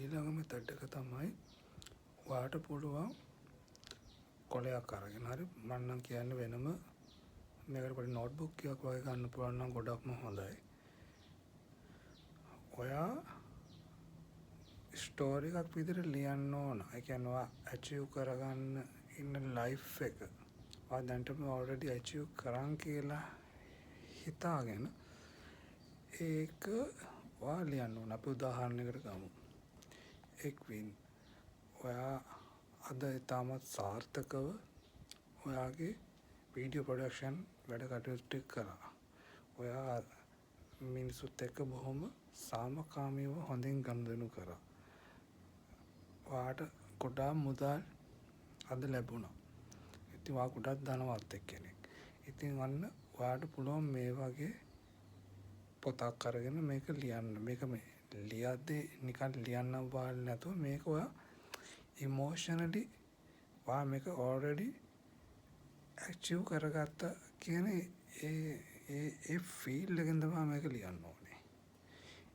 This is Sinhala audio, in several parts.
ඊළඟ මෙතඩ් එක තමයි ඔයාට පුළුවන් කොලයක් අරගෙන හරි මම නම් කියන්නේ වෙනම මේකට පොඩි නෝට්බුක් එකක් වගේ ගන්න පුළුවන් නම් ගොඩක්ම හොඳයි. ඔයා ස්ටෝරි එකක් විදිහට ලියන්න ඕන. ඒ කියන්නේ ඔයා ඇචීව් කරගන්න ඉන්න ලයිෆ් එක ඔයා දැන්ටම ඔල්රෙඩි ඇචීව් කරන් කියලා හිතාගෙන ඒක ඔයා ලියන්න ඕන. අපි උදාහරණයකට ගමු. එක්වින් ඔයා අද ඉතාමත් සාර්ථකව ඔයාගේ වීඩියෝ ප්‍රොඩක්ෂන් වැඩ කටයුතු කරා. ඔයා මිනිසුත් එක්ක බොහොම සාමකාමීව හොඳින් ගනුදෙනු කරා. ඔයාට ගොඩාක් මුදල් අද ලැබුණා. ඉතින් ඔයා ගොඩක් ධනවත් කෙනෙක්. ඉතින් අන්න ඔයාට පුළුවන් මේ වගේ පොතක් අරගෙන මේක ලියන්න. මේක මේ ලියද්දී නිකන් ලියන්න වාල් නැතුව මේක ඔයා ඉමෝෂනලි ඔයා මේක ඔල්රෙඩි ඇචීව් කරගත්ත කියන ඒ ෆීල් එකෙන් තමයි මේක ලියන්න ඕනේ.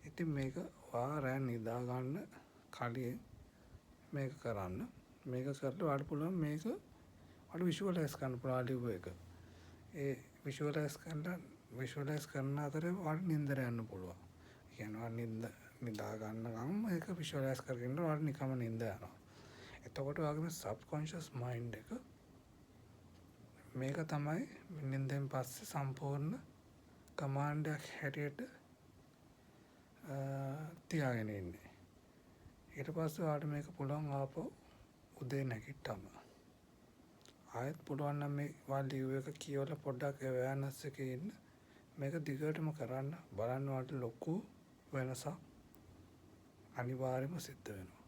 ඉතින් මේක ඔයා රෑ නිදා ගන්න කලින් මේක කරන්න. මේක කරලා ඔයාට පුළුවන් මේක ඔයාට විෂුවලයිස් කරන්න පුළුවන් ලිව්ව එක. ඒ විෂුවලයිස් කරන අතරේ ඔයාට නින්දට යන්න පුළුවන්. ඒ කියන්නේ ඔයා නිදා ගන්න ගමන් මේක විෂුවලයිස් කරගෙන ඔයාට නිකම්ම නින්ද යනවා. එතකොට ඔයාගේ සබ්කොන්ෂස් මයින්ඩ් එක මේක තමයි නින්දෙන් පස්සේ සම්පූර්ණ කමාන්ඩ් එකක් හැටියට තියාගෙන ඉන්නේ. ඊට පස්සේ ඔයාට මේක පුළුවන් ආපහු උදේ නැගිට්ටම ආයෙත් පුළුවන් නම් මේ ඔයා ලිව් එක කියවලා පොඩ්ඩක් අවෑර්නස් එකේ ඉන්න. මේක දිගටම කරන්න බලන්න ඔයාට ලොකු වෙනසක් අනිවාර්යයෙන්ම සිද්ධ වෙනවා.